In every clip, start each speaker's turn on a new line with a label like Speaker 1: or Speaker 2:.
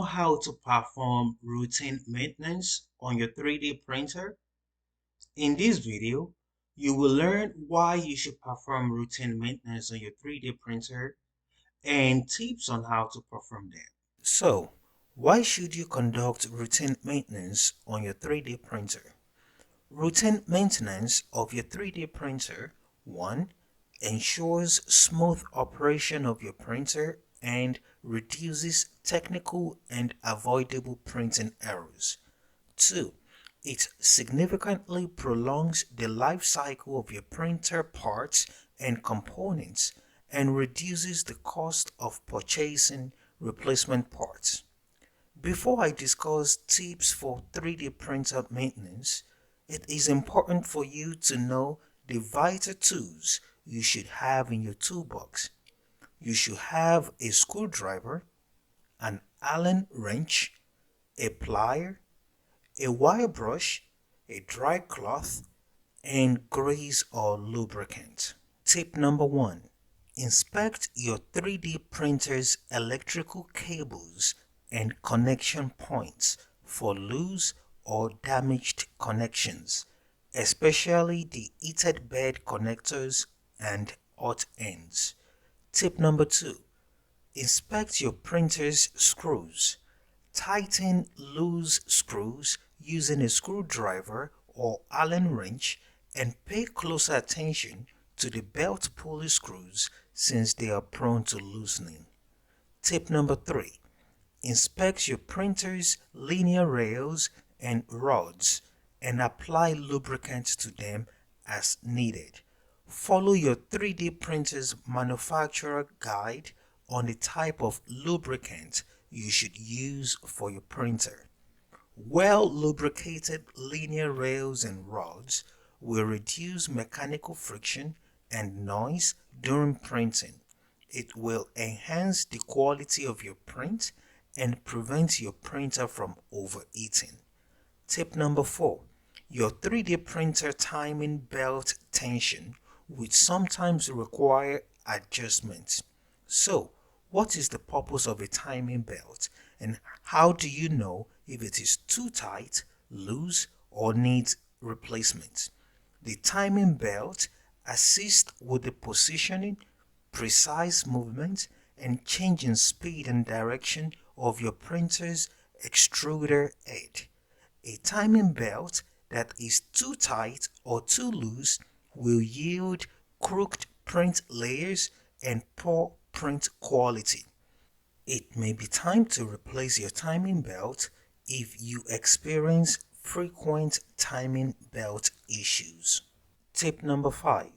Speaker 1: know how to perform routine maintenance on your 3D printer? In this video, you will learn why you should perform routine maintenance on your 3D printer and tips on how to perform them. So, why should you conduct routine maintenance on your 3D printer? Routine maintenance of your 3D printer 1. Ensures smooth operation of your printer and reduces technical and avoidable printing errors. 2. It significantly prolongs the life cycle of your printer parts and components and reduces the cost of purchasing replacement parts. Before I discuss tips for 3D printer maintenance, it is important for you to know the vital tools you should have in your toolbox. You should have a screwdriver, an Allen wrench, a plier, a wire brush, a dry cloth, and grease or lubricant. Tip number 1. Inspect your 3D printer's electrical cables and connection points for loose or damaged connections, especially the heated bed connectors and hot ends. Tip number 2. Inspect your printer's screws. Tighten loose screws using a screwdriver or Allen wrench and pay closer attention to the belt pulley screws since they are prone to loosening. Tip number 3. Inspect your printer's linear rails and rods and apply lubricant to them as needed. Follow your 3D printer's manufacturer guide on the type of lubricant you should use for your printer. Well lubricated linear rails and rods will reduce mechanical friction and noise during printing. It will enhance the quality of your print and prevent your printer from overheating. Tip number 4. Your 3D printer timing belt tension will sometimes require adjustment. So, what is the purpose of a timing belt and how do you know if it is too tight, loose, or needs replacement? The timing belt assists with the positioning, precise movement, and changing speed and direction of your printer's extruder head. A timing belt that is too tight or too loose will yield crooked print layers and poor print quality. It may be time to replace your timing belt if you experience frequent timing belt issues. Tip number 5.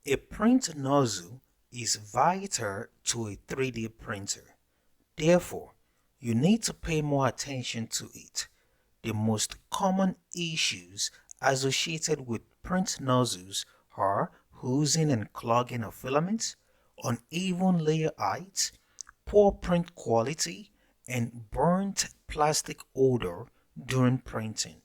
Speaker 1: A print nozzle is vital to a 3D printer. Therefore, you need to pay more attention to it. The most common issues associated with print nozzles are oozing and clogging of filaments, uneven layer height, poor print quality, and burnt plastic odor during printing.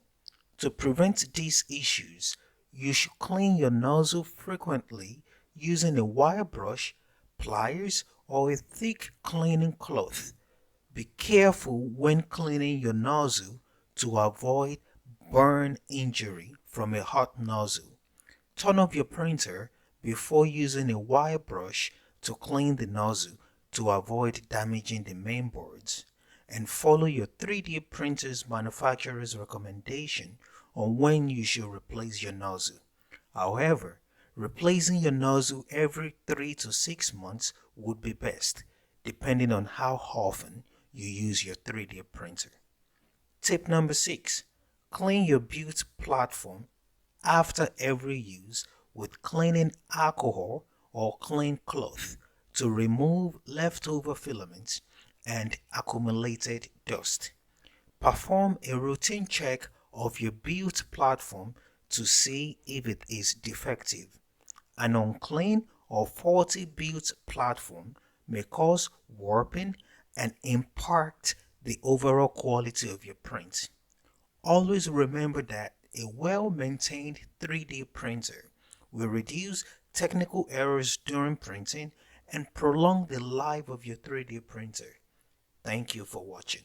Speaker 1: To prevent these issues, you should clean your nozzle frequently using a wire brush, pliers, or a thick cleaning cloth. Be careful when cleaning your nozzle to avoid burn injury from a hot nozzle. Turn off your printer before using a wire brush to clean the nozzle to avoid damaging the mainboards. And follow your 3D printer's manufacturer's recommendation on when you should replace your nozzle. However, replacing your nozzle every 3 to 6 months would be best, depending on how often you use your 3D printer. Tip number 6. Clean your build platform after every use with cleaning alcohol or clean cloth to remove leftover filaments and accumulated dust. Perform a routine check of your build platform to see if it is defective. An unclean or faulty build platform may cause warping and impact the overall quality of your print. Always remember that a well-maintained 3D printer will reduce technical errors during printing and prolong the life of your 3D printer. Thank you for watching.